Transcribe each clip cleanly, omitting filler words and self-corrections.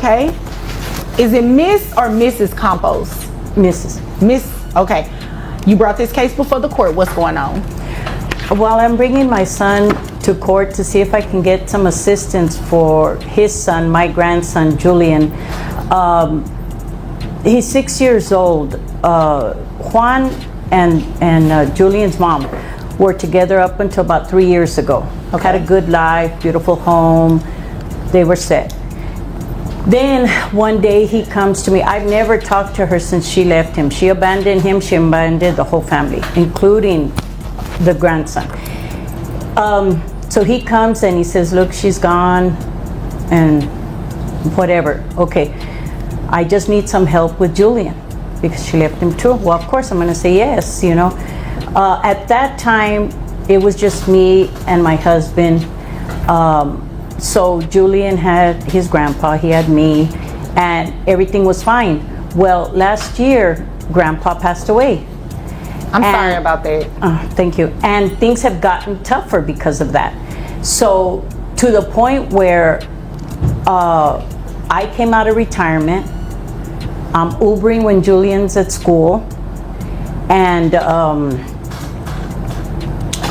Okay. Is it Miss or Mrs. Campos? Mrs. Miss, okay. You brought this case before the court. What's going on? Well, I'm bringing my son to court to see if I can get some assistance for his son, my grandson, Julian. He's 6 years old. Juan and Julian's mom were together up until about 3 years ago. Okay. Had a good life, beautiful home. They were set. Then one day he comes to me. I've never talked to her since she left him. She abandoned him. She abandoned the whole family, including the grandson. So he comes and he says, look, she's gone and whatever. Okay, I just need some help with Julian because she left him too. Well, of course I'm going to say yes, you know. At that time, it was just me and my husband. So Julian had his grandpa, he had me, and everything was fine. Well, last year, grandpa passed away. I'm sorry about that. Thank you. And things have gotten tougher because of that. So to the point where I came out of retirement, I'm Ubering when Julian's at school, and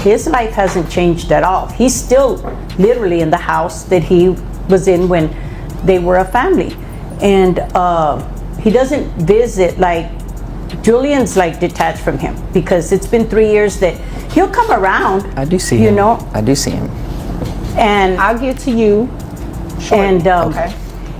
his life hasn't changed at all. He's still literally in the house that he was in when they were a family. And he doesn't visit, like, Julian's like detached from him because it's been 3 years that he'll come around. I do see him. You know? I do see him. And I'll get to you shortly. And okay.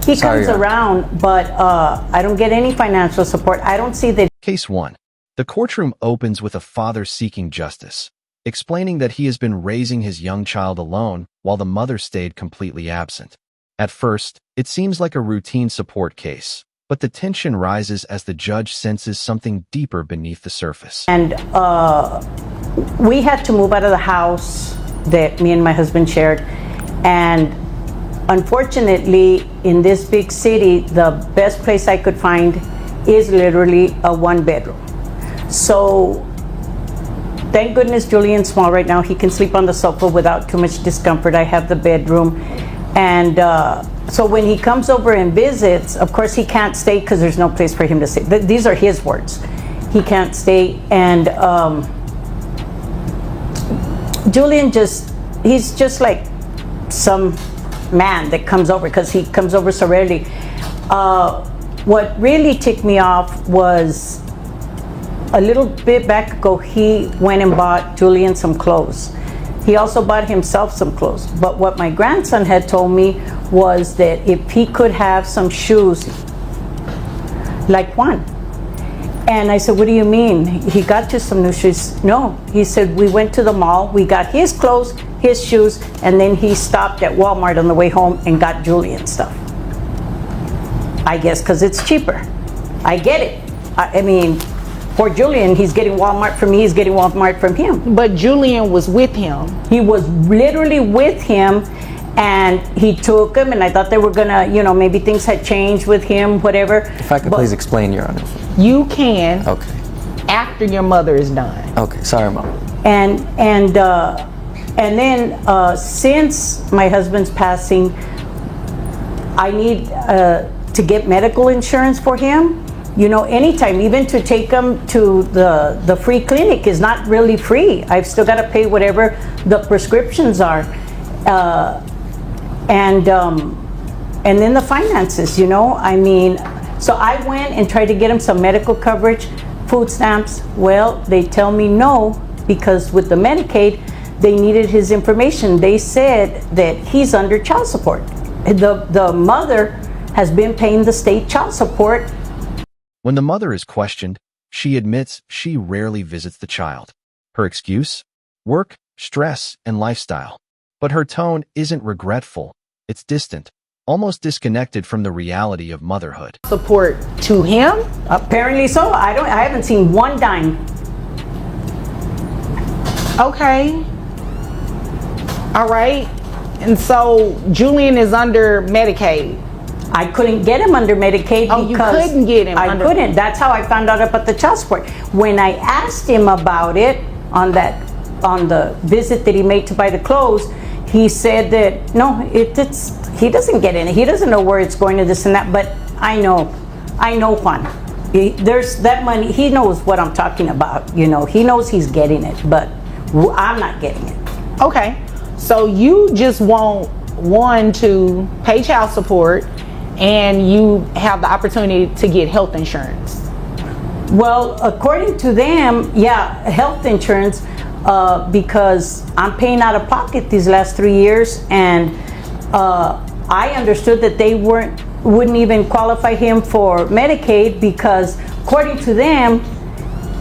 He Sorry, comes around, but I don't get any financial support. I don't see that. Case 1. The courtroom opens with a father seeking justice, explaining that he has been raising his young child alone while the mother stayed completely absent. At first, it seems like a routine support case, but the tension rises as the judge senses something deeper beneath the surface. And we had to move out of the house that me and my husband shared. And unfortunately, in this big city, the best place I could find is literally a one-bedroom. So thank goodness Julian's small right now. He can sleep on the sofa without too much discomfort. I have the bedroom. And so when he comes over and visits, of course he can't stay because there's no place for him to stay. These are his words. He can't stay. And Julian he's just like some man that comes over because he comes over so rarely. What really ticked me off was a little bit back ago, he went and bought Julian some clothes. He also bought himself some clothes. But what my grandson had told me was that if he could have some shoes like Juan. And I said, what do you mean? He got you some new shoes? No, he said, we went to the mall, we got his clothes, his shoes, and then he stopped at Walmart on the way home and got Julian stuff. I guess because it's cheaper. I get it. I mean, for Julian, he's getting Walmart from me, he's getting Walmart from him. But Julian was with him. He was literally with him, and he took him, and I thought they were gonna, you know, maybe things had changed with him, whatever. If I could please explain, Your Honor. You can. Okay. After your mother is done. Okay, sorry, Mom. And then since my husband's passing, I need to get medical insurance for him. You know, anytime, even to take him to the free clinic is not really free. I've still got to pay whatever the prescriptions are. And then the finances, you know, I mean, so I went and tried to get him some medical coverage, food stamps. Well, they tell me no, because with the Medicaid, they needed his information. They said that he's under child support. The mother has been paying the state child support. When the mother is questioned, she admits she rarely visits the child. Her excuse? Work, stress, and lifestyle. But her tone isn't regretful. It's distant, almost disconnected from the reality of motherhood. Support to him? Apparently so. I haven't seen one dime. Okay. All right. And so Julian is under Medicaid. I couldn't get him under Medicaid Oh, because you couldn't get him I under. couldn't. That's how I found out about the child support. When I asked him about it on the visit that he made to buy the clothes, he said that no, it's he doesn't get in it. He doesn't know where it's going to this and that. But I know Juan. There's that money. He knows what I'm talking about. You know, he knows he's getting it, but I'm not getting it. Okay, so you just want one to pay child support, and you have the opportunity to get health insurance. Well, according to them, yeah, health insurance, because I'm paying out of pocket these last 3 years, and I understood that they wouldn't even qualify him for Medicaid because, according to them,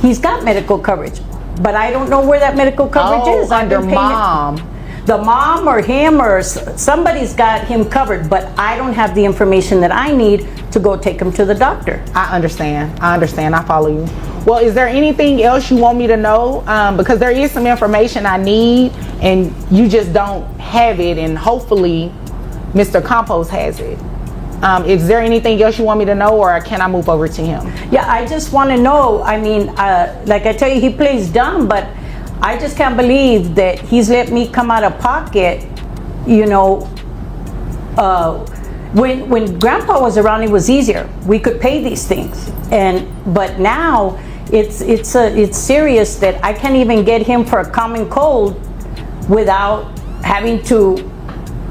he's got medical coverage. But I don't know where that medical coverage is. Under mom. The mom or him or somebody's got him covered, but I don't have the information that I need to go take him to the doctor. I understand. I follow you. Well, is there anything else you want me to know? Because there is some information I need, and you just don't have it, and hopefully Mr. Campos has it. Is there anything else you want me to know, or can I move over to him? Yeah, I just want to know. I mean, like I tell you, he plays dumb, but I just can't believe that he's let me come out of pocket. You know, when Grandpa was around, it was easier. We could pay these things, but now it's serious that I can't even get him for a common cold without having to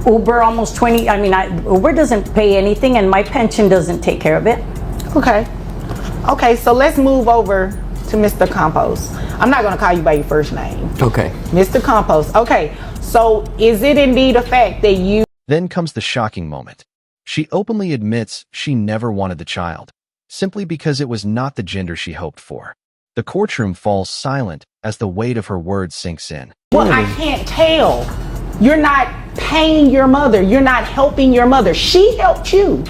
Uber almost 20. I mean, Uber doesn't pay anything, and my pension doesn't take care of it. Okay, so let's move over to Mr. Campos. I'm not going to call you by your first name. Okay. Mr. Campos. Okay, so is it indeed a fact that you... Then comes the shocking moment. She openly admits she never wanted the child, simply because it was not the gender she hoped for. The courtroom falls silent as the weight of her words sinks in. Well, I can't tell. You're not paying your mother. You're not helping your mother. She helped you.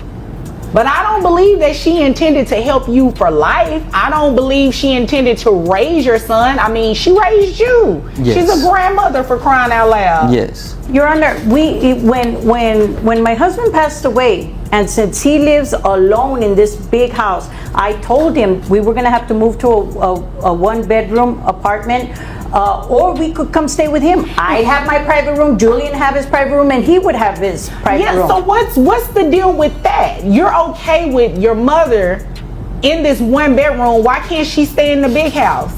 But I don't believe that she intended to help you for life. I don't believe she intended to raise your son. I mean, she raised you. Yes. She's a grandmother, for crying out loud. Yes. Your Honor, when my husband passed away, and since he lives alone in this big house, I told him we were going to have to move to a one-bedroom apartment, or we could come stay with him. I'd have my private room, Julian have his private room, and he would have his private room. So what's the deal with that? You're okay with your mother in this one bedroom. Why can't she stay in the big house?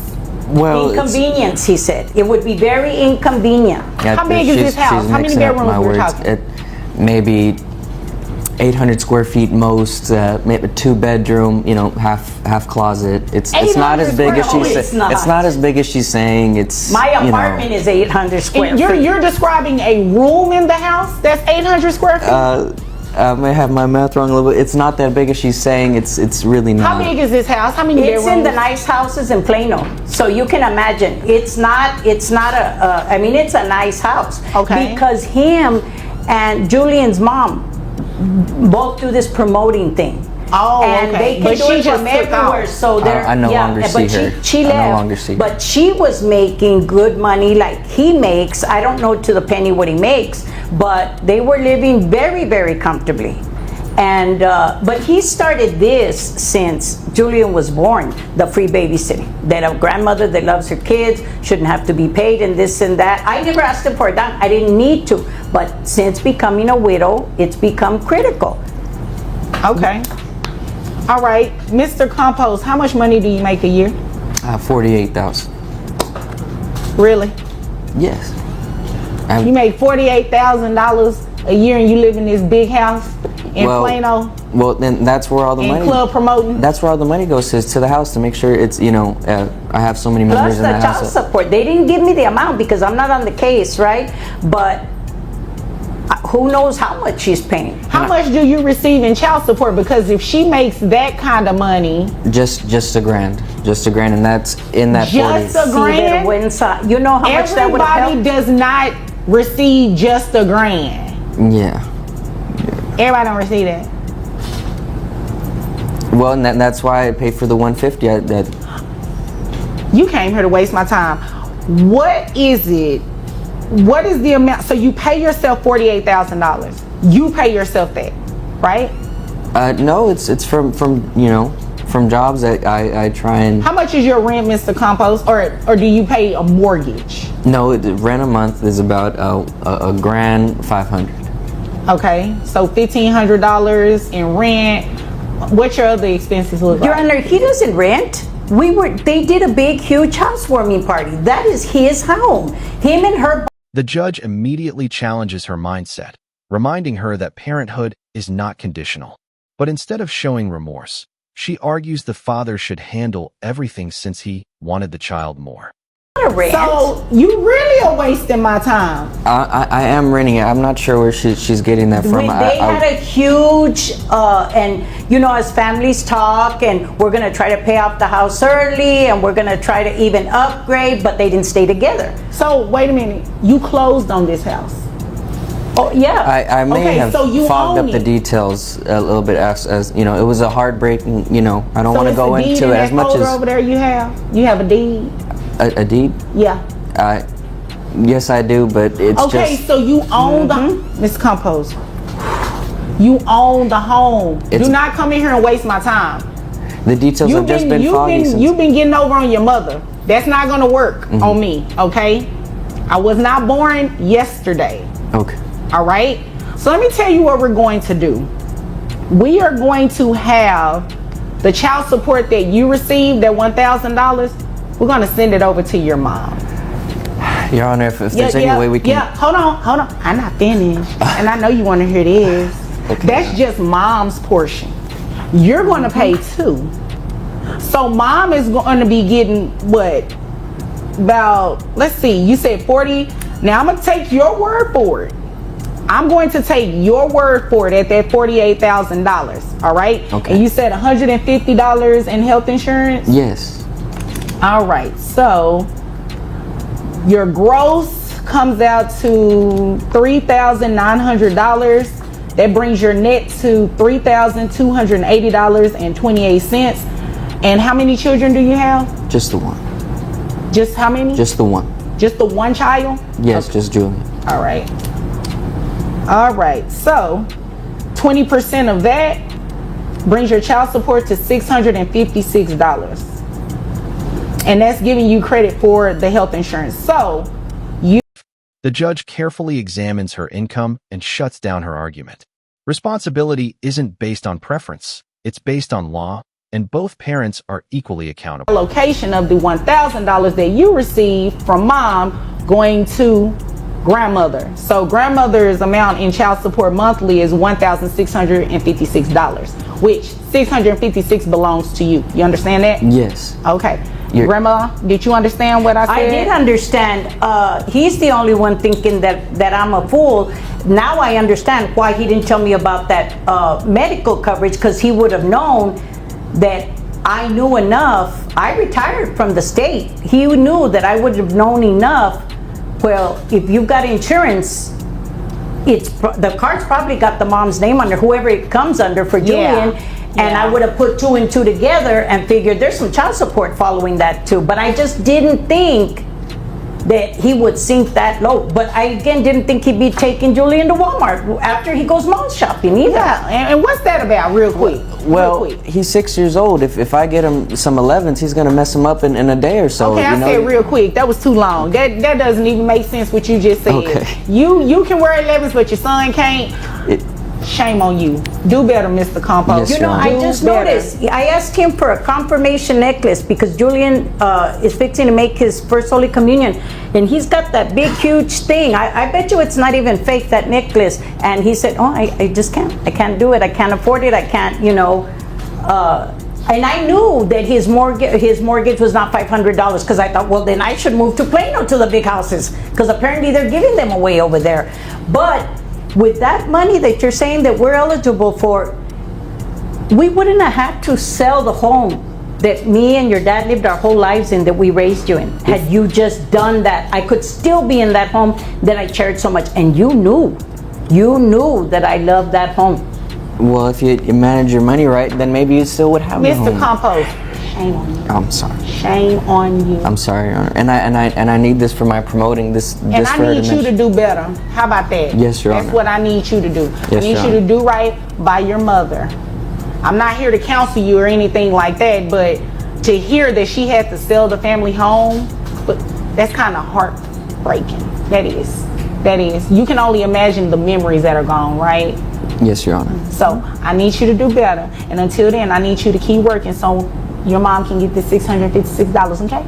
Well, inconvenience, he said. It would be very inconvenient. Yeah, How big is this house? How many bedrooms we're talking? Maybe 800 square feet most, maybe 2-bedroom, you know, half closet. It's not as big as she's saying. It's not as big as she's saying. It's my apartment is 800 square feet. You're describing a room in the house that's 800 square feet? I may have my math wrong a little bit. It's not that big as she's saying. It's really not. How big is this house? How many bedrooms? It's in the nice houses in Plano. So you can imagine. It's not I mean, it's a nice house. Okay. Because him and Julian's mom both do this promoting thing. Oh, and okay. they can do it from everywhere. So they're I no longer see her. She left. I no longer see her. But she was making good money like he makes. I don't know to the penny what he makes, but they were living very, very comfortably. And but he started this since Julian was born, the free babysitting. That a grandmother that loves her kids shouldn't have to be paid and this and that. I never asked him for a dime. I didn't need to. But since becoming a widow, it's become critical. Okay. All right, Mr. Campos, how much money do you make a year? $48,000. Really? Yes. You make $48,000 a year, and you live in this big house in Plano? Well, then that's where all the money. Club promoting. That's where all the money goes to the house to make sure it's, you know, I have so many members in the house. Plus the child support. They didn't give me the amount because I'm not on the case, right? But who knows how much she's paying? How much do you receive in child support? Because if she makes that kind of money, just $1,000, and that's in that just 40. $1,000. You know how much that would help? Everybody does not receive just $1,000. Yeah. Everybody don't receive that. Well, and that's why I paid for the $150. You came here to waste my time. What is it? What is the amount? So you pay yourself $48,000. You pay yourself that, right? No, it's from you know, from jobs that I try and. How much is your rent, Mr. Campos, or do you pay a mortgage? No, the rent a month is about a grand 500. Okay, so $1,500 in rent. What your other expenses look Your like? Honor, he doesn't rent. They did a big, huge housewarming party. That is his home. Him and her. The judge immediately challenges her mindset, reminding her that parenthood is not conditional. But instead of showing remorse, she argues the father should handle everything since he wanted the child more. Rent. So you really are wasting my time. I am renting it. I'm not sure where she's getting that from. They had a huge, and you know, as families talk, and we're going to try to pay off the house early, and we're going to try to even upgrade, but they didn't stay together. So wait a minute, you closed on this house. Oh, yeah. I may Okay, have so you fogged own up the it. details a little bit as you know, it was a heartbreaking, you know, I don't So want to it's go a deed into in it that as much folder as over there. You have a deed. a deed. Yeah. Yes, I do, but it's Okay, just. so you own the Miss Compose. You own the home. Do not come in here and waste my time. The details have just been foggy since. You've been getting over on your mother. That's not gonna work on me. Okay. I was not born yesterday. Okay. All right. So let me tell you what we're going to do. We are going to have the child support that you received, that $1,000. We're going to send it over to your mom. Your Honor, if there's any way we can. Yeah, hold on. I'm not finished. And I know you want to hear this. Okay. That's just mom's portion. You're going to pay too. So mom is going to be getting what? About, let's see, you said 40. Now I'm going to take your word for it. I'm going to take your word for it at that $48,000. All right? Okay. And you said $150 in health insurance? Yes. All right, so your gross comes out to $3,900. That brings your net to $3,280.28. And how many children do you have? Just the one. Just how many? Just the one. Just the one child? Yes, Okay. just Julian. All right. All right, so 20% of that brings your child support to $656. And that's giving you credit for the health insurance. So The judge carefully examines her income and shuts down her argument. Responsibility isn't based on preference, it's based on law, and both parents are equally accountable. location of the $1,000 that you received from mom going to grandmother. So grandmother's amount in child support monthly is $1,656, which $656 belongs to you. You understand that? Yes. Okay. Grandma, did you understand what I said? I did understand. He's the only one thinking that I'm a fool. Now I understand why he didn't tell me about that medical coverage, because he would have known that I knew enough. I retired from the state. He knew that I would have known enough. Well, if you've got insurance, the card's probably got the mom's name under, whoever it comes under for Julian. And I would have put 2 and 2 together and figured there's some child support following that too. But I just didn't think that he would sink that low. But I again didn't think he'd be taking Julian to Walmart after he goes mall shopping either. Yeah, and what's that about, real quick? Well, real quick. he's 6 years old. If I get him some 11s, he's gonna mess him up in a day or so. Okay, I said real quick. That was too long. That doesn't even make sense what you just said. Okay. You can wear 11s, but your son can't. Shame on you. Do better, Mr. Compost. Yes, You know, Your I Honor. just noticed. I asked him for a confirmation necklace because Julian is fixing to make his first Holy Communion, and he's got that big, huge thing. I bet you it's not even fake, that necklace. And he said, "Oh, I just can't. I can't do it. I can't afford it. I can't. You know." And I knew that his mortgage was not $500 because I thought, well, then I should move to Plano to the big houses because apparently they're giving them away over there. But with that money that you're saying that we're eligible for, we wouldn't have had to sell the home that me and your dad lived our whole lives in, that we raised you in. Had you just done that, I could still be in that home that I cherished so much. And you knew that I loved that home. Well, if you manage your money right, then maybe you still would have a home. Mr. Compost, shame on you. I'm sorry. Shame on you. I'm sorry, Your Honor. And I need this for my promoting this. And I need you to do better. How about that? Yes, Your That's Honor. what I need you to do. I Yes, need Your you to Honor. do right by your mother. I'm not here to counsel you or anything like that, but to hear that she had to sell the family home, but that's kind of heartbreaking. That is. You can only imagine the memories that are gone, right? Yes, Your Honor. So I need you to do better. And until then, I need you to keep working so your mom can get this $656, okay?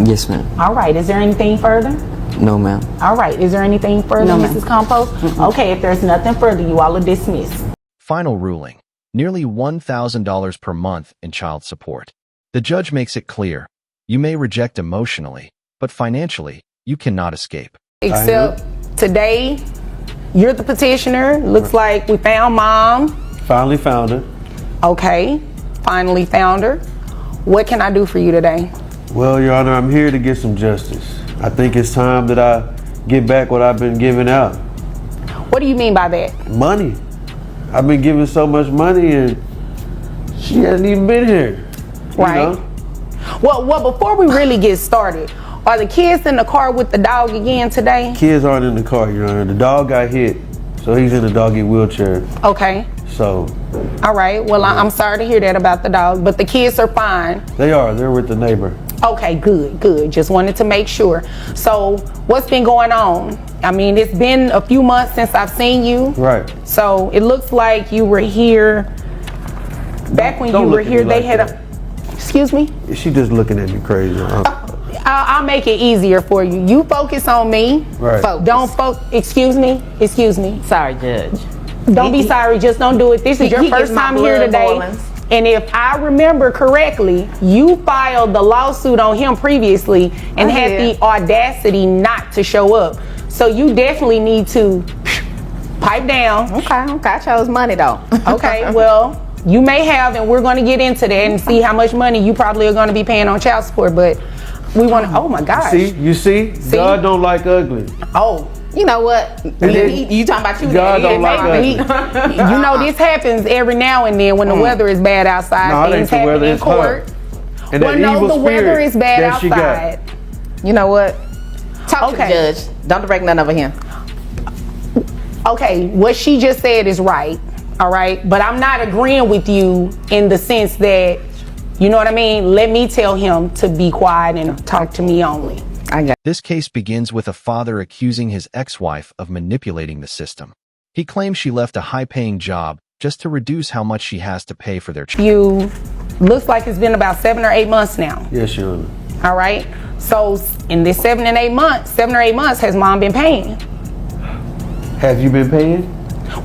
Yes, ma'am. All right. Is there anything further? No, ma'am. All right. Is there anything further, No, ma'am. Mrs. Compost? Okay. If there's nothing further, you all are dismissed. Final ruling. Nearly $1,000 per month in child support. The judge makes it clear. You may reject emotionally, but financially, you cannot escape. Except today, you're the petitioner. Looks like we found mom. Finally found her. Okay. Finally found her. What can I do for you today? Well, Your Honor, I'm here to get some justice. I think it's time that I get back what I've been giving out. What do you mean by that? Money. I've been giving so much money and she hasn't even been here. Right. You know? Well, before we really get started, are the kids in the car with the dog again today? Kids aren't in the car, Your Honor. The dog got hit, so he's in a doggy wheelchair. Okay. So. All right. Well, I'm sorry to hear that about the dog, but the kids are fine. They are. They're with the neighbor. Okay, good. Just wanted to make sure. So, what's been going on? I mean, it's been a few months since I've seen you. Right. So, it looks like you were here. Back when you were here, they had a. Excuse me? She just looking at me crazy. I'll make it easier for you. You focus on me. Right. Don't focus. Excuse me. Sorry, Judge. Don't be sorry. Just don't do it. This is your first time here today. And if I remember correctly, you filed the lawsuit on him previously and had the audacity not to show up. So you definitely need to pipe down. Okay. I chose money though. Okay, well, you may have, and we're going to get into that and see how much money you probably are going to be paying on child support. But we want to, oh my gosh. You see? God don't like ugly. Oh. You know what? You talking about you? God don't like ugly. You know, this happens every now and then when the weather is bad outside. No, it ain't Things the happen weather, in it's court. her. And Well, that no, evil the weather spirit is bad that she got. outside. You know what? Talk to the Okay. judge. Don't direct none over him. Okay, what she just said is right, all right? But I'm not agreeing with you in the sense that, you know what I mean? Let me tell him to be quiet and talk to me only. I got. This case begins with a father accusing his ex-wife of manipulating the system. He claims she left a high-paying job just to reduce how much she has to pay for their child. You, looks like it's been about 7 or 8 months now, Yes, Your Honor. all right? So in this 7 or 8 months, has mom been paying? Have you been paying?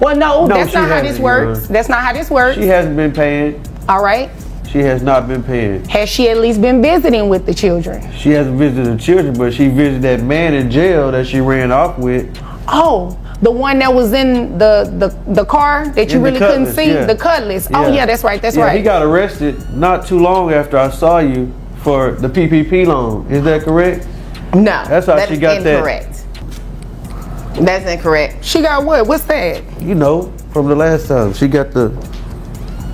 Well, no, that's she not how this hasn't, works. Your Honor. That's not how this works, She hasn't been paying. all right? She has not been paying. Has she at least been visiting with the children? She hasn't visited the children, but she visited that man in jail that she ran off with. Oh, the one that was in the car that you In the really couldn't Cutlass, see? yeah. The Cutlass. Oh, yeah, that's right, Yeah, right. he got arrested not too long after I saw you for the PPP loan. Is that correct? No. That's how she got that. incorrect. That's incorrect. She got what? What's that? You know, from the last time. She got the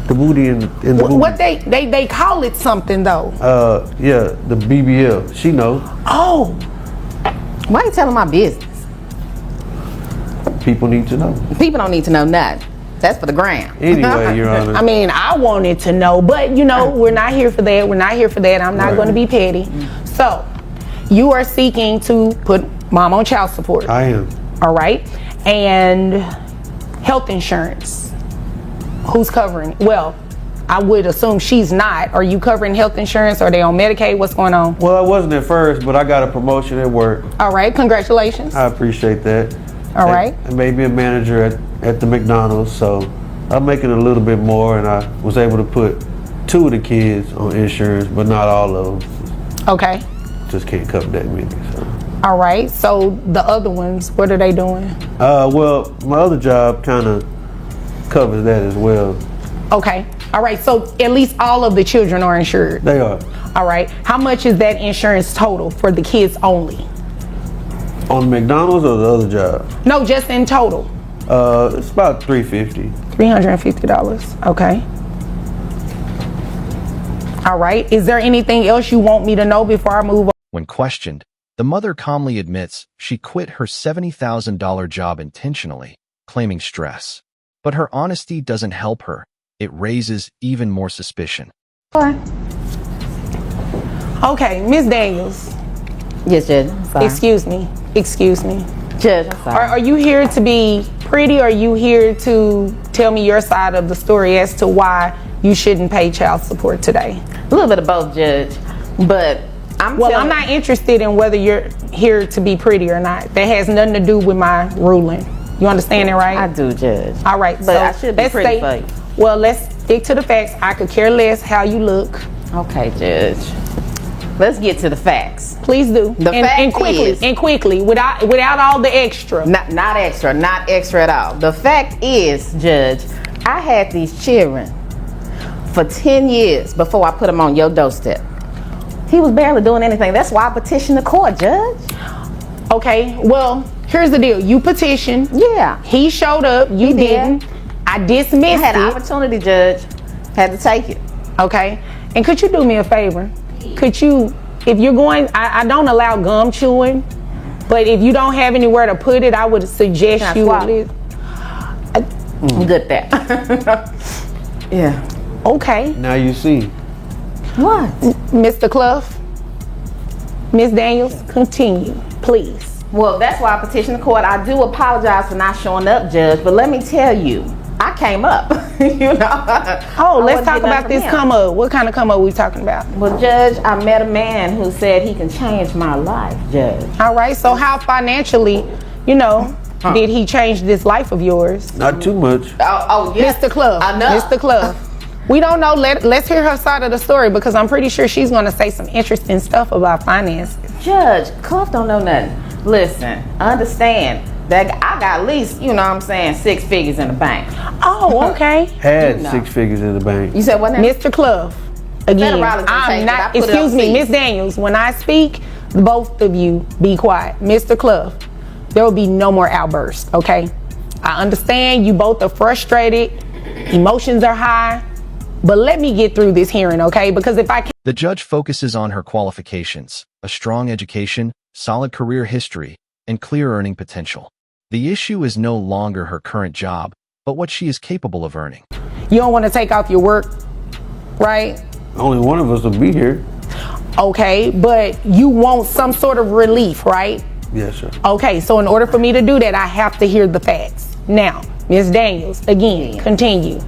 booty in the booty. What they call it something though. Yeah, the BBL. She know. Oh, Why are you telling my business? People need to know. People don't need to know nothing. That's for the gram. Anyway, Your Honor. I mean, I wanted to know, but you know, we're not here for that. I'm not Right. going to be petty. So, you are seeking to put mom on child support. I am. All right, and health insurance. Who's covering? Well, I would assume she's not. Are you covering health insurance? Are they on Medicaid? What's going on? Well, I wasn't at first, but I got a promotion at work. All right, congratulations. I appreciate that. All right. I made me a manager at the McDonald's, so I'm making a little bit more, and I was able to put 2 of the kids on insurance, but not all of them. Okay. Just can't cover that many. So. All right. So the other ones, what are they doing? Well, my other job kind of covers that as well. Okay. All right. So at least all of the children are insured. They are. All right. How much is that insurance total for the kids only? On McDonald's or the other job? No, just in total. It's about $350. $350. Okay. All right. Is there anything else you want me to know before I move on? When questioned, the mother calmly admits she quit her $70,000 job intentionally, claiming stress. But her honesty doesn't help her. it raises even more suspicion. Okay, Miss Daniels. Yes, Judge. I'm sorry. Excuse me. Excuse me. Judge, I'm sorry. Are you here to be pretty, or are you here to tell me your side of the story as to why you shouldn't pay child support today? A little bit of both, Judge. But I'm not interested in whether you're here to be pretty or not. That has nothing to do with my ruling. You understand it, right? I do, Judge. All right, But so I should be pretty for you. Well, let's stick to the facts. I could care less how you look. Okay, Judge. Let's get to the facts. Please do. And quickly, without all the extra. Not extra at all. The fact is, Judge, I had these children for 10 years before I put them on your doorstep. He was barely doing anything. That's why I petitioned the court, Judge. Okay, well, here's the deal. You petitioned. Yeah. He showed up. You didn't. I dismissed I had it. an opportunity, Judge. Had to take it. Okay. And could you do me a favor? Could you, if you're going, I don't allow gum chewing, but if you don't have anywhere to put it, I would suggest you at least. Good that. Yeah. Okay. Now you see. What? Mr. Clough, Miss Daniels, continue, please. Well, that's why I petitioned the court. I do apologize for not showing up, Judge, but let me tell you, I came up. You know. Oh, let's talk about this come up. What kind of come up we talking about? Well, Judge, I met a man who said he can change my life, Judge. All right. So how financially, did he change this life of yours? Not too much. Oh, yes. Mr. Clough. I know. Mr. Clough. We don't know. Let's hear her side of the story, because I'm pretty sure she's going to say some interesting stuff about finances. Judge, Clough don't know nothing. Listen, understand that I got at least, 6 figures in the bank. Oh, okay. Had 6 figures in the bank. You said what now? Mr. Clough, again, I'm not, excuse me, Miss Daniels, when I speak, both of you be quiet. Mr. Clough, there will be no more outbursts, okay? I understand you both are frustrated, emotions are high, but let me get through this hearing, okay? Because if I can. The judge focuses on her qualifications, a strong education, solid career history, and clear earning potential. The issue is no longer her current job, but what she is capable of earning. You don't want to take off your work, right? Only one of us will be here. Okay, but you want some sort of relief, right? Yes, sir. Okay, so in order for me to do that, I have to hear the facts. Now, Ms. Daniels, again, continue.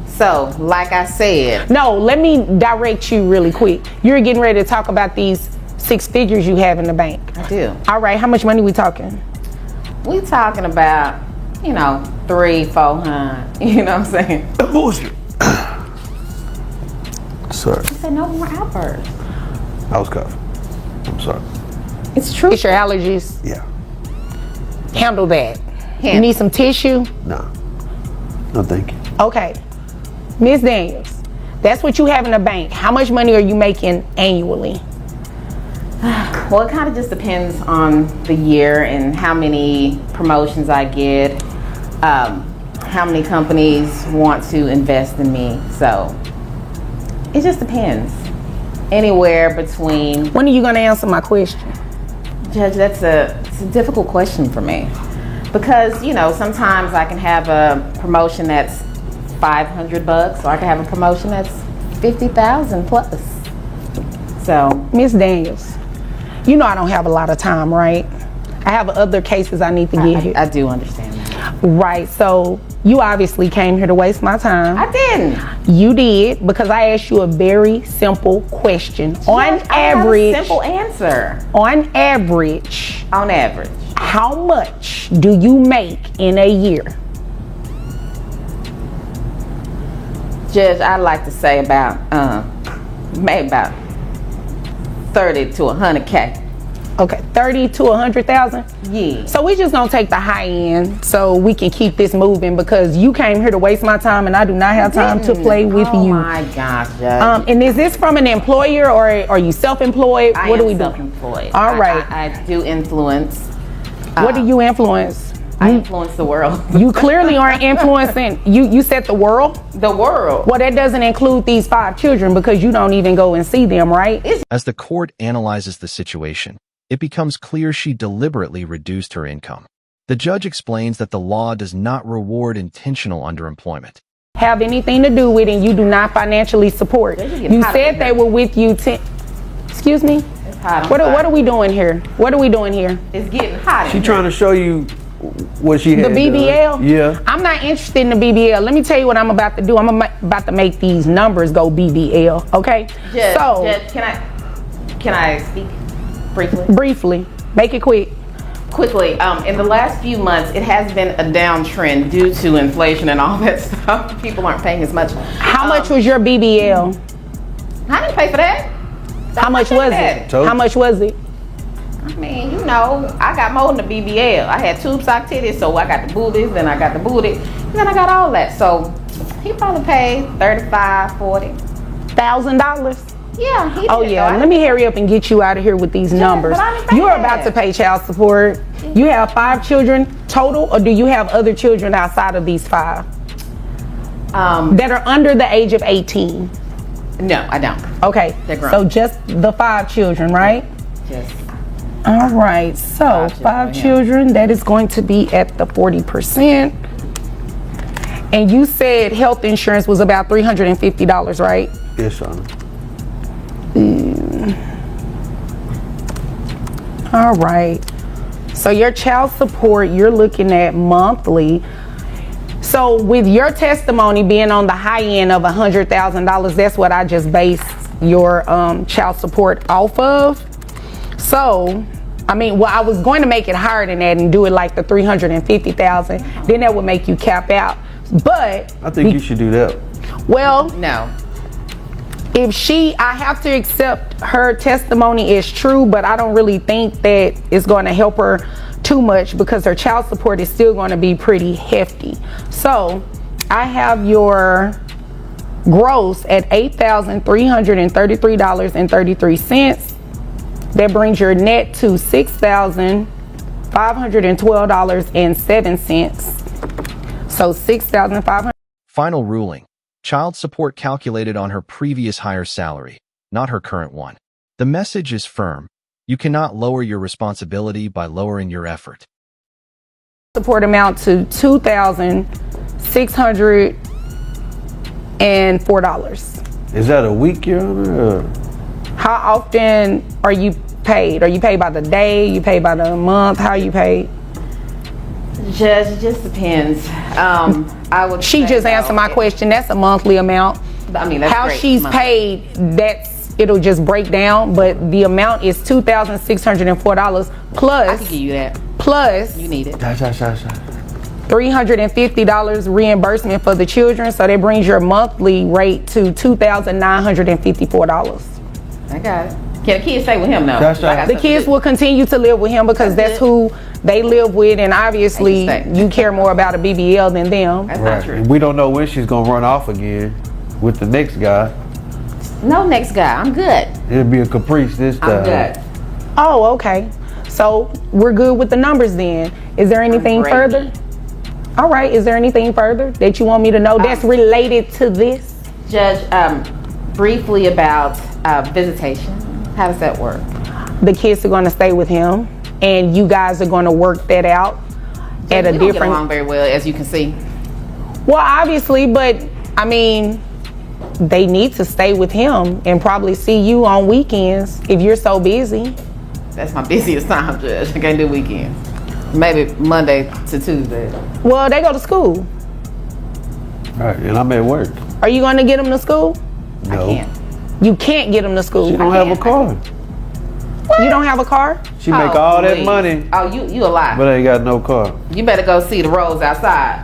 So, like I said. No, let me direct you really quick. You're getting ready to talk about these 6 figures you have in the bank. I do. All right, how much money we talking? We talking about, 300-400. You know what I'm saying? Bullshit. Sorry. I said no more outbursts. I was coughing. I'm sorry. It's true. It's your allergies. Yeah. Handle that. You need some tissue? No. No, thank you. Okay. Ms. Daniels, that's what you have in the bank. How much money are you making annually? Well, it kind of just depends on the year and how many promotions I get, how many companies want to invest in me. So it just depends. Anywhere between. When are you going to answer my question? Judge, it's a difficult question for me, because sometimes I can have a promotion that's $500, or I can have a promotion that's $50,000 plus. So, Miss Daniels, I don't have a lot of time, right? I have other cases I need to get here. I do understand that. Right, so you obviously came here to waste my time. I didn't. You did, because I asked you a very simple question. On average, simple answer. On average, how much do you make in a year? Judge, I'd like to say about maybe about 30 to 100K. Okay, 30 to 100,000? Yeah. So we just gonna take the high end so we can keep this moving, because you came here to waste my time and I do not have time to play with you. Oh my gosh, Judge. And is this from an employer, or are you self-employed? What do we do? Self-employed. All right. I do influence. What do you influence? I influence the world. You clearly aren't influencing. You said the world? The world. Well, that doesn't include these 5 children, because you don't even go and see them, right? As the court analyzes the situation, it becomes clear she deliberately reduced her income. The judge explains that the law does not reward intentional underemployment. have anything to do with and you do not financially support. You said they were with you excuse me? It's hot. What are we doing here? What are we doing here? It's getting hot. She trying to show you what she had The BBL? done. Yeah. I'm not interested in the BBL. Let me tell you what I'm about to do. I'm about to make these numbers go BBL, okay? Judge, can I speak briefly? Briefly, make it quick. Quickly, in the last few months, it has been a downtrend due to inflation and all that stuff. People aren't paying as much. How much was your BBL? I didn't pay for that. How much was it? How much was it? I mean, you know, I got more than the BBL. I had tube sock titties, so I got the booties, then I got the booty, and then I got all that. So he probably paid $35,000, $40,000. Yeah, he did. Oh yeah, let me hurry up and get you out of here with these numbers. You're about to pay child support. You have 5 children total, or do you have other children outside of these 5? That are under the age of 18? No, I don't. Okay, they're grown. So just the 5 children, right? Yes. All right, so 5 children, that is going to be at the 40%. And you said health insurance was about $350, right? Yes, Shauna. All right, so your child support, you're looking at monthly. So with your testimony being on the high end of $100,000, that's what I just based your child support off of. So, I mean, well, I was going to make it higher than that and do it like the $350,000. Then that would make you cap out. But I think you should do that. Well, no. If I have to accept her testimony is true, but I don't really think that it's going to help her too much because her child support is still going to be pretty hefty. So I have your gross at $8,333.33. That brings your net to $6,512.07. So $6,500. Final ruling. Child support calculated on her previous higher salary, not her current one. The message is firm. You cannot lower your responsibility by lowering your effort. Support amount to $2,604. Is that a week, Your Honor? How often are you paid? Are you paid by the day? You paid by the month? How are you paid? Judge, it just depends. She just answered my question. That's a monthly amount. I mean, that's how great. She's paid, it'll just break down, but the amount is $2,604 plus. I can give you that. Plus, you need it. $350 reimbursement for the children, so that brings your monthly rate to $2,954. I got it. Can the kids stay with him now? The kids will continue to live with him because that's who they live with, and obviously you care more about a BBL than them. That's not true. We don't know when she's gonna run off again with the next guy. No next guy. I'm good. It'll be a caprice this time. I'm good. Oh, okay. So we're good with the numbers then. Is there anything further? All right. Is there anything further that you want me to know that's related to this? Judge, briefly about visitation. How does that work? The kids are going to stay with him, and you guys are going to work that out at a different. We don't get along very well, as you can see. Well, obviously, but I mean, they need to stay with him and probably see you on weekends if you're so busy. That's my busiest time, Judge. I can't do weekends. Maybe Monday to Tuesday. Well, they go to school. All right, and I'm at work. Are you going to get them to school? No. I can't. You can't get them to school. She don't have a car. What? You don't have a car? She make all that money. Oh, you a lie. But ain't got no car. You better go see the rose outside.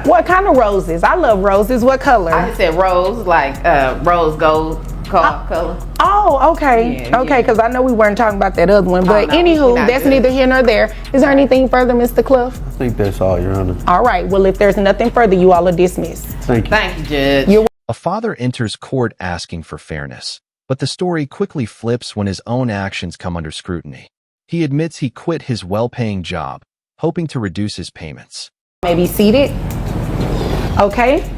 What kind of roses? I love roses. What color? I just said rose, like rose gold color. Oh, okay. Yeah, okay, because I know we weren't talking about that other one. But no, anywho, not that's good. neither here nor there. Is there anything further, Mr. Cliff? I think that's all, Your Honor. All right. Well, if there's nothing further, you all are dismissed. Thank you. Thank you, Judge. A father enters court asking for fairness, but the story quickly flips when his own actions come under scrutiny. He admits he quit his well-paying job, hoping to reduce his payments. May be seated. Okay.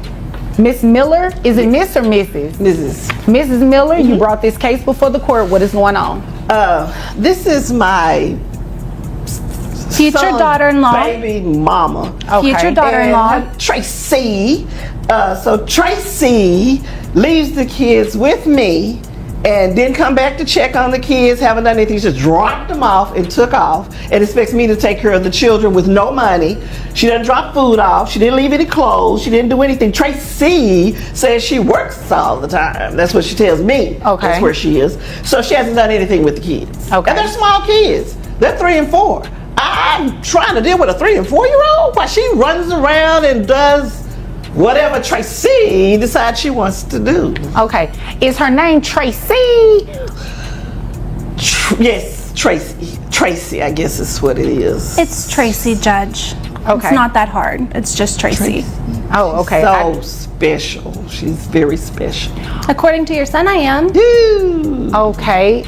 Miss Miller, is it Miss or Mrs.? Mrs. Mrs. Miller, you brought this case before the court. What is going on? This is my Future son's daughter-in-law. baby mama. Future daughter-in-law. Tracy. So Tracy leaves the kids with me and didn't come back to check on the kids, haven't done anything. She just dropped them off and took off and expects me to take care of the children with no money. She didn't drop food off. She didn't leave any clothes. She didn't do anything. Tracy says she works all the time. That's what she tells me. Okay. That's where she is. So she hasn't done anything with the kids. Okay. And they're small kids. They're 3 and 4. I'm trying to deal with a 3 and 4-year-old while she runs around and does whatever Tracy decides she wants to do. Okay. Is her name Tracy? Yes, Tracy. Tracy, I guess is what it is. It's Tracy, Judge. Okay. It's not that hard. It's just Tracy. Oh, okay. So special. She's very special. According to your son, I am. Dude. Okay.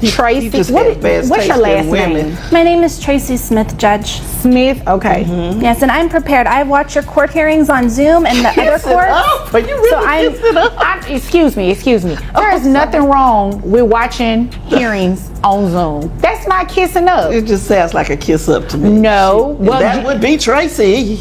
Tracy. He just has bad What's your taste in last women. name? My name is Tracy Smith, Judge. Smith. Okay. Yes, and I'm prepared. I watch your court hearings on Zoom and the other Kiss it courts. up. Are you really So I'm- kiss it up? Excuse me. There is nothing wrong with watching hearings on Zoom. That's not kissing up. It just sounds like a kiss up to me. No. Well, that would be Tracy.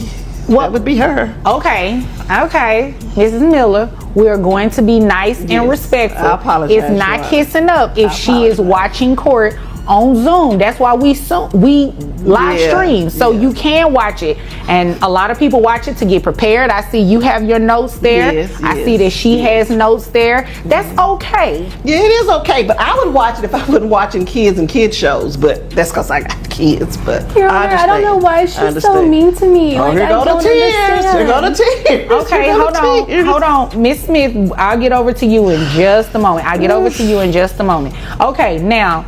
That would be her. Okay, Mrs. Miller, we are going to be nice and Yes, respectful. I apologize, It's not Your kissing up if I she is apologize. watching court on Zoom. That's why we live Yeah, stream, so yeah. you can watch it. And a lot of people watch it to get prepared. I see you have your notes there. Yes, I yes, see that she yes. has notes there. That's okay. Yeah, it is okay, but I would watch it if I wasn't watching kids and kid shows. But that's because I got kids. But Your I Honor, I don't know why she's so mean to me. Oh, Like, here I go don't the tears. understand. Here go the tears. Okay, Here go the tears. hold on. Miss Smith, I'll get over to you in just a moment. Okay, now,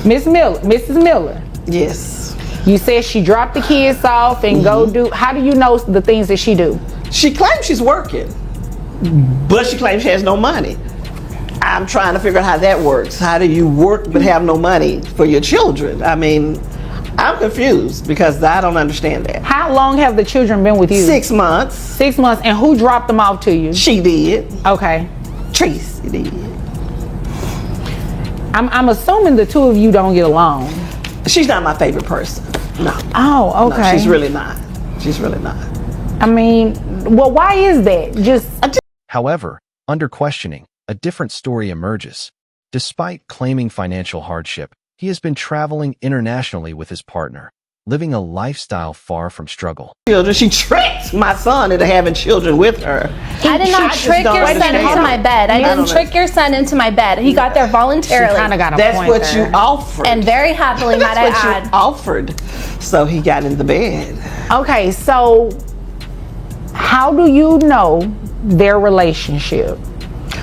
Mrs. Miller, Yes. you said she dropped the kids off and go do, how do you know the things that she do? She claims she's working, but she claims she has no money. I'm trying to figure out how that works. How do you work but have no money for your children? I mean, I'm confused because I don't understand that. How long have the children been with you? 6 months. 6 months, and who dropped them off to you? She did. Okay. Tracy did. I'm assuming the two of you don't get along. She's not my favorite person. No. Oh, okay. No, she's really not. She's really not. I mean, well, why is that? However, under questioning, a different story emerges. Despite claiming financial hardship, he has been traveling internationally with his partner, living a lifestyle far from struggle. Children, she tricked my son into having children with her. I did not trick your son into my bed. I didn't trick your son into my bed. He got there voluntarily. She kind of got a That's point what there. you offered. And very happily, might I That's what add. you offered. So he got in the bed. Okay, so how do you know their relationship?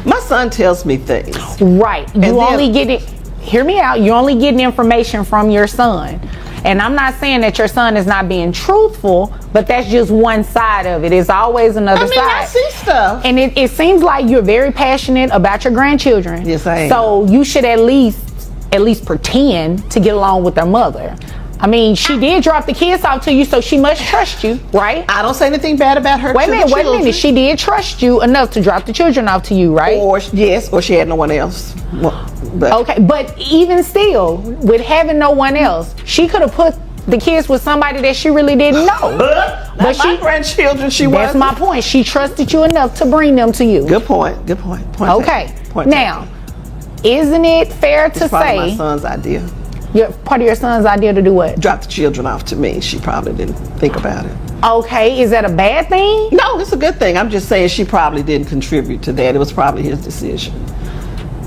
My son tells me things. Right. You then- only get it, hear me out, you're only getting information from your son. And I'm not saying that your son is not being truthful, but that's just one side of it. It's always another side. I see stuff. And it seems like you're very passionate about your grandchildren. Yes, I am. So you should at least pretend to get along with their mother. I mean, she did drop the kids off to you, so she must trust you, right? I don't say anything bad about her. Wait a minute. She did trust you enough to drop the children off to you, right? Or she had no one else. But Okay, but even still, with having no one else, she could have put the kids with somebody that she really didn't know. Not my grandchildren, she was. That's my point. She trusted you enough to bring them to you. Good point. Good point. Point Okay. taken. Point Now, isn't it fair to taken. It's probably my say son's idea. part of your son's idea to do what? Drop the children off to me. She probably didn't think about it. Okay, is that a bad thing? No, it's a good thing. I'm just saying she probably didn't contribute to that. It was probably his decision.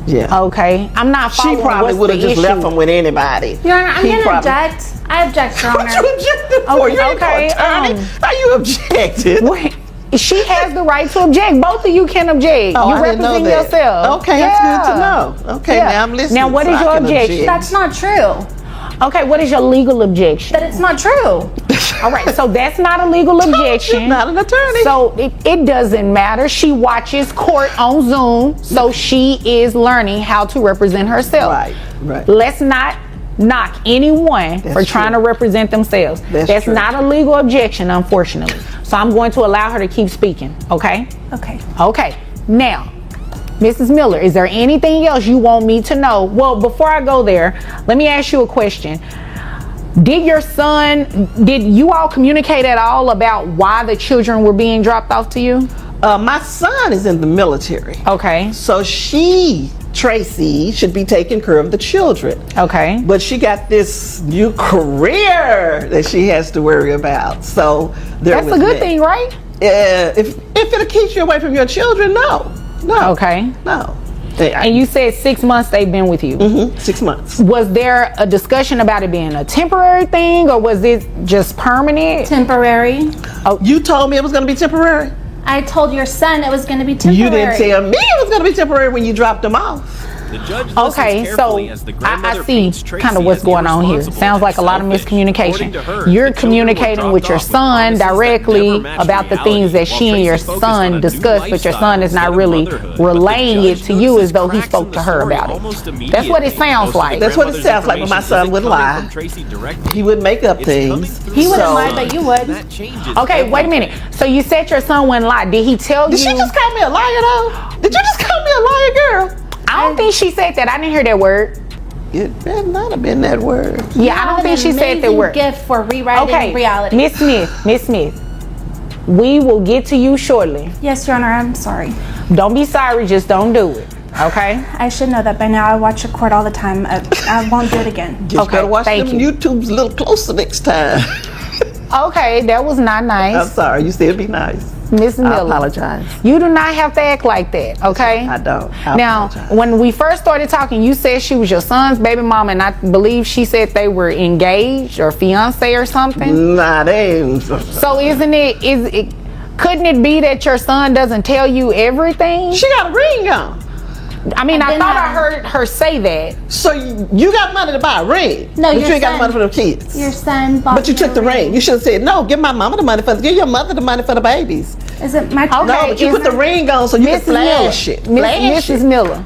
Yeah. Okay, I'm not She following probably what's would have the just issue. left them with anybody. Your Honor, I'm He going to probably- object. I object, Your What Honor. you objected for? You ain't no Okay, attorney. How you objected? Wait, she has the right to object. Both of you can object. Oh, you I didn't know represent that. yourself. Okay, that's good to know. Okay, now I'm listening. Now, what so is I your can objection? object. That's not true. Okay, what is your legal objection? That it's not true. All right, so that's not a legal objection. Not an attorney. So it doesn't matter. She watches court on Zoom, so she is learning how to represent herself. Right. Let's not knock anyone for trying to represent themselves. That's true. not a legal objection, unfortunately. So I'm going to allow her to keep speaking, okay? Okay. Okay, now, Mrs. Miller, is there anything else you want me to know? Well, before I go there, let me ask you a question. Did you all communicate at all about why the children were being dropped off to you? My son is in the military. Okay. So Tracy, should be taking care of the children. Okay. But she got this new career that she has to worry about. So that's a good thing, right? If it'll keep you away from your children, no. Okay. No. And you said 6 months they've been with you. Mm-hmm. 6 months. Was there a discussion about it being a temporary thing, or was it just permanent? Temporary. Oh, you told me it was going to be temporary? I told your son it was going to be temporary. You didn't tell me it was going to be temporary when you dropped him off. The judge okay, so I see kind of what's going on here. Sounds like a lot of miscommunication. You're communicating with your son directly about the things that she and your son discussed, but your son is not really relaying it to you as though he spoke to her about it. That's what it sounds like. That's what it sounds like, but my son would lie. He would make up things. He wouldn't lie, but you would. Okay, wait a minute. So you said your son wouldn't lie. Did he tell you? Did she just call me a liar, though? Did you just call me a liar, girl? I don't think she said that. I didn't hear that word. It better not have been that word. Yeah, I don't think she said that word. Gift for rewriting reality. Miss Smith, we will get to you shortly. Yes, Your Honor, I'm sorry. Don't be sorry, just don't do it. Okay? I should know that by now. I watch your court all the time. I won't do it again. Just gotta watch them YouTubes a little closer next time. Okay, that was not nice. I'm sorry, you said be nice. Mrs. Miller, I apologize. You do not have to act like that, okay? I don't. Now, when we first started talking, you said she was your son's baby mama, and I believe she said they were engaged or fiance or something. Nah, they ain't. So couldn't it be that your son doesn't tell you everything? She got a ring on. I mean, I thought I heard her say that. So you got money to buy a ring? No, but you ain't got money for the kids. Your son bought. But you took the ring. You should have said no. Give my mama the money give your mother the money for the babies. Is it my? Okay, no, but you put the ring on so you can flash it. Mrs. Miller.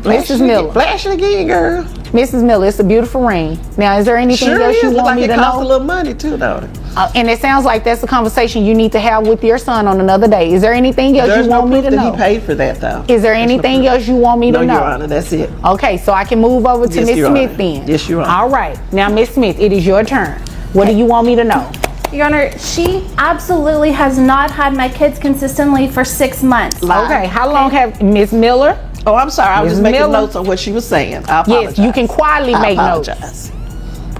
Flash it again, girl. Mrs. Miller, it's a beautiful ring. Now, is there anything else you want me to know? It costs a little money too, don't it? And it sounds like that's a conversation you need to have with your son on another day. Is there anything else you want me to know? He paid for that, though. Is there anything else you want me to know? No, Your Honor, that's it. Okay, so I can move over to Miss Smith then. Yes, Your Honor. All right. Now, Miss Smith, it is your turn. What do you want me to know? Your Honor, she absolutely has not had my kids consistently for 6 months. Okay, how long have Miss Miller? Oh, I'm sorry. I was just making notes on what she was saying. I apologize. Yes, you can quietly make notes.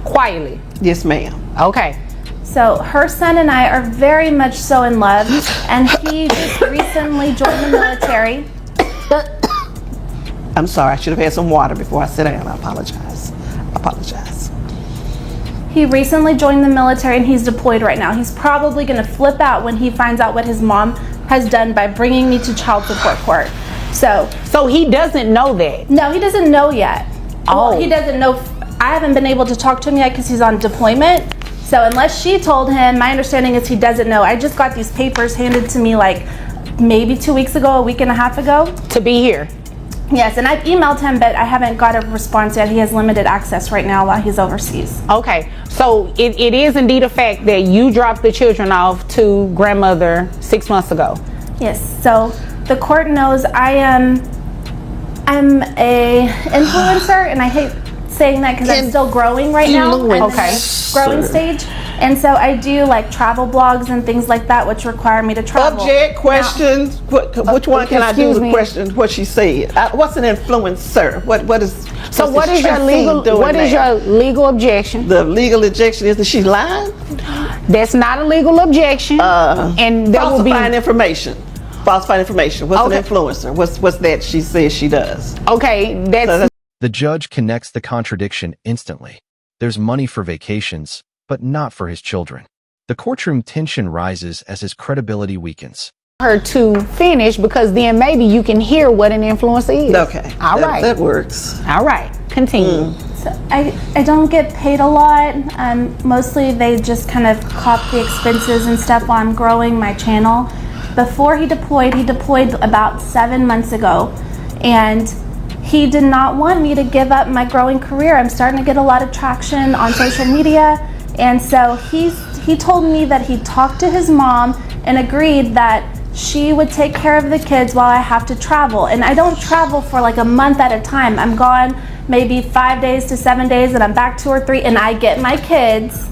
Quietly. Yes, ma'am. Okay. So her son and I are very much so in love, and he just recently joined the military. I'm sorry. I should have had some water before I sit down. I apologize. He recently joined the military, and he's deployed right now. He's probably going to flip out when he finds out what his mom has done by bringing me to child support court. So he doesn't know that? No, he doesn't know yet. Oh. Well, he doesn't know. I haven't been able to talk to him yet because he's on deployment. So unless she told him, my understanding is he doesn't know. I just got these papers handed to me like maybe 2 weeks ago, a week and a half ago. To be here? Yes, and I've emailed him, but I haven't got a response yet. He has limited access right now while he's overseas. Okay, so it is indeed a fact that you dropped the children off to grandmother 6 months ago. Yes, so the court knows I'm a influencer, and I hate saying that because I'm still growing right now. Okay. Growing stage. And so I do like travel blogs and things like that, which require me to travel. Object, questions. Which one can I do with questions? What she said. What's an influencer? What is your legal objection? The legal objection is that she's lying? That's not a legal objection. And there will be falsifying information. Falsifying information. What's an influencer? What's that she says she does? Okay, The judge connects the contradiction instantly. There's money for vacations, but not for his children. The courtroom tension rises as his credibility weakens. Her to finish, because then maybe you can hear what an influencer is. Okay. All right. That works. All right. Continue. So I don't get paid a lot. Mostly they just kind of cop the expenses and stuff while I'm growing my channel. Before he deployed about 7 months ago, and he did not want me to give up my growing career. I'm starting to get a lot of traction on social media, and so he told me that he talked to his mom and agreed that she would take care of the kids while I have to travel. And I don't travel for like a month at a time. I'm gone maybe 5 days to 7 days, and I'm back 2 or 3, and I get my kids.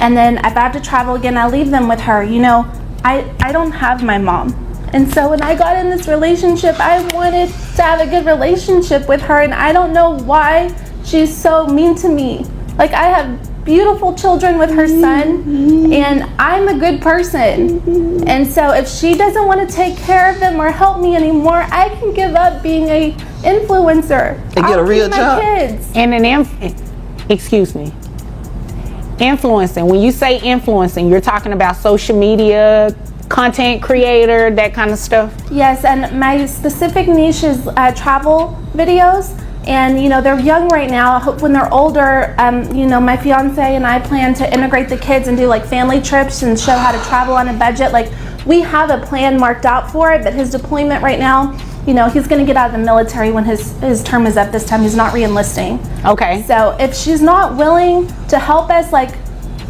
And then if I have to travel again, I leave them with her. You know, I don't have my mom. And so when I got in this relationship, I wanted to have a good relationship with her, and I don't know why she's so mean to me. Like, I have beautiful children with her son, and I'm a good person. And so if she doesn't want to take care of them or help me anymore, I can give up being a influencer and get a real job. Kids. And excuse me. Influencing. When you say influencing, you're talking about social media, content creator, that kind of stuff? Yes, and my specific niche is travel videos. And you know, they're young right now. I hope when they're older, you know, my fiance and I plan to integrate the kids and do like family trips and show how to travel on a budget. Like, we have a plan marked out for it, but his deployment right now, you know, he's gonna get out of the military when his term is up this time. He's not re-enlisting. Okay. So if she's not willing to help us, like,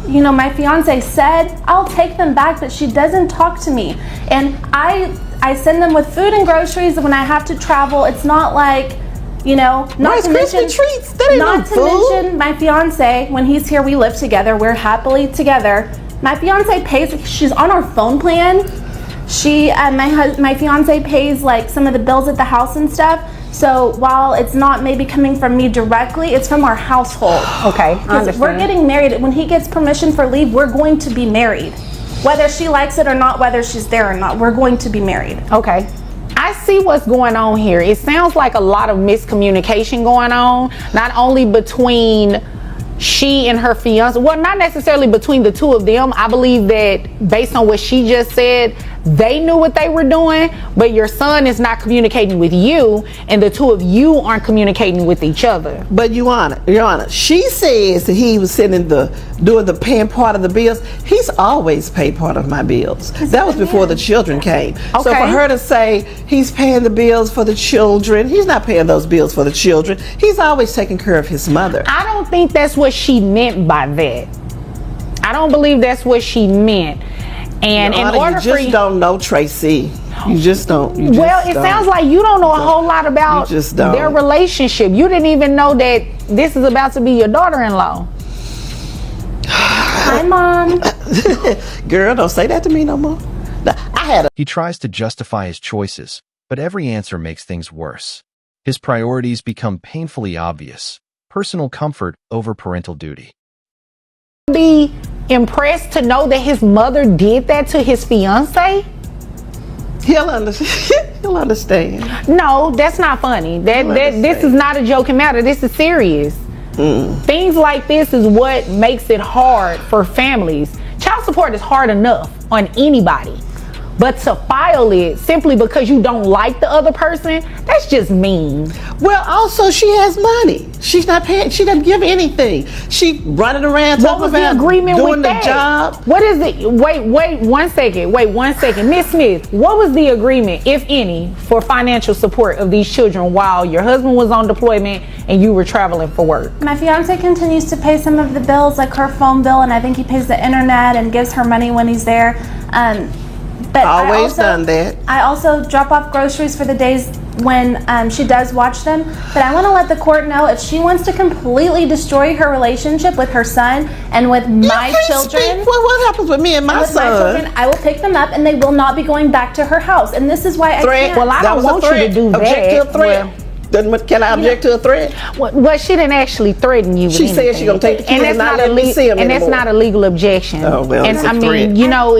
you know, my fiance said, I'll take them back, but she doesn't talk to me. And I send them with food and groceries when I have to travel. It's not like, you know, not to mention treats. That ain't not to mention my fiance, when he's here, we live together. We're happily together. My fiance pays, she's on our phone plan. She, my fiance pays like some of the bills at the house and stuff. So while it's not maybe coming from me directly, it's from our household. Okay, I understand. We're getting married. When he gets permission for leave, we're going to be married. Whether she likes it or not, whether she's there or not, we're going to be married. Okay. I see what's going on here. It sounds like a lot of miscommunication going on, not only between she and her fiance, well, not necessarily between the two of them. I believe that based on what she just said, they knew what they were doing, but your son is not communicating with you, and the two of you aren't communicating with each other. But Your Honor, she says that he was doing the paying part of the bills. He's always paid part of my bills. That was before the children came. Okay. So for her to say he's paying the bills for the children, he's not paying those bills for the children. He's always taking care of his mother. I don't think that's what she meant by that. I don't believe that's what she meant. And in order you just don't know Tracy. You just don't. It sounds like you don't know a whole lot about their relationship. You didn't even know that this is about to be your daughter-in-law. Hi, Mom. Girl, don't say that to me no more. He tries to justify his choices, but every answer makes things worse. His priorities become painfully obvious. Personal comfort over parental duty. Be impressed to know that his mother did that to his fiance? He'll understand. No, that's not funny. This is not a joking matter. This is serious. Things like this is what makes it hard for families. Child support is hard enough on anybody. But to file it simply because you don't like the other person, that's just mean. Well, also she has money. She's not paying. She doesn't give anything. She running around talking about doing the job. What is it? Wait 1 second. Wait 1 second. Miss Smith, what was the agreement, if any, for financial support of these children while your husband was on deployment and you were traveling for work? My fiance continues to pay some of the bills, like her phone bill, and I think he pays the internet and gives her money when he's there. But always done that. I also drop off groceries for the days when she does watch them. But I want to let the court know, if she wants to completely destroy her relationship with her son and with my children. What happens with me and my son? Children, I will pick them up and they will not be going back to her house. And this is why I can't. Well, I don't want you to do that. Object to a threat. Can I object to a threat? Well, she didn't actually threaten you. She said she's gonna take the kids and not let me see them anymore. And that's not a legal objection. Oh well, and it's a I threat. mean, you know,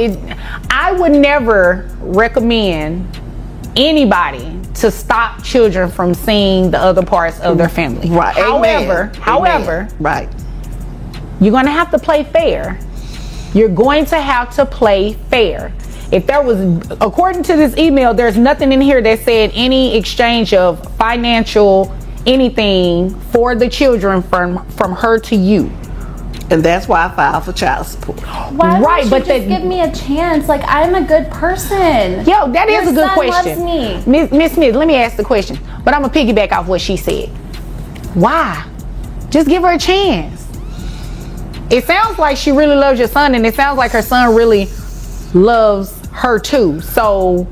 I would never recommend anybody to stop children from seeing the other parts of their family. Right. However, right. You're going to have to play fair. You're going to have to play fair. If there was, according to this email, there's nothing in here that said any exchange of financial anything for the children from her to you. And that's why I filed for child support. Why right, but just give me a chance? Like, I'm a good person. Yo, that is a good question. Loves me. Miss Smith, let me ask the question. But I'm gonna piggyback off what she said. Why? Just give her a chance. It sounds like she really loves your son, and it sounds like her son really loves her too. So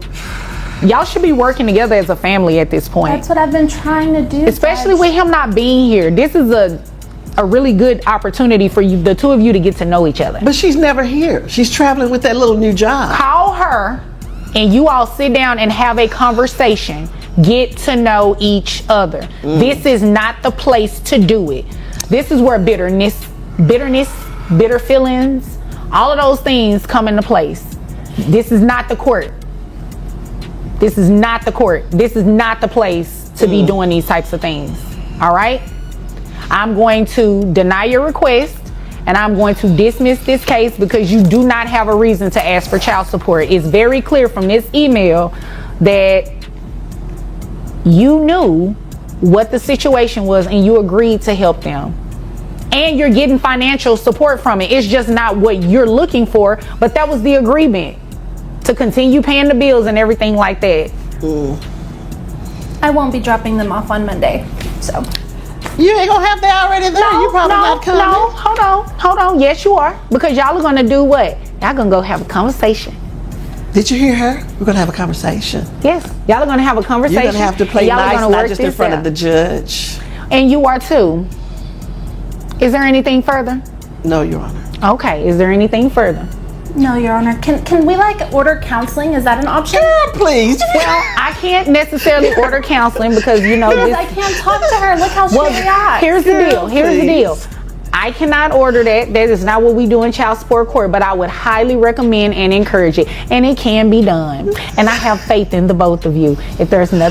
y'all should be working together as a family at this point. That's what I've been trying to do. Especially with him not being here. This is a a really good opportunity for you, the two of you, to get to know each other. But she's never here. She's traveling with that little new job. Call her and you all sit down and have a conversation. Get to know each other. This is not the place to do it. This is where bitterness, bitter feelings, all of those things come into place. This is not the court. This is not the court. This is not the place to be doing these types of things. All right? I'm going to deny your request and I'm going to dismiss this case because you do not have a reason to ask for child support. It's very clear from this email that you knew what the situation was and you agreed to help them. And you're getting financial support from it. It's just not what you're looking for, but that was the agreement, to continue paying the bills and everything like that. I won't be dropping them off on Monday, so. You ain't gonna have that already there. You probably not coming. No, hold on. Yes, you are. Because y'all are gonna do what? Y'all gonna go have a conversation. Did you hear her? We're gonna have a conversation. Yes, y'all are gonna have a conversation. You're gonna have to play y'all nice, are gonna not work just in this front out. of the judge. And you are too. Is there anything further? No, Your Honor. Okay, is there anything further? No, Your Honor. Can we like order counseling? Is that an option? Girl, please. Well, I can't necessarily order counseling because, you know, Because this, I can't talk to her. Look how she reacts. here's the deal. Here's the deal. please. I cannot order that. That is not what we do in child support court, but I would highly recommend and encourage it. And it can be done. And I have faith in the both of you. If there's nothing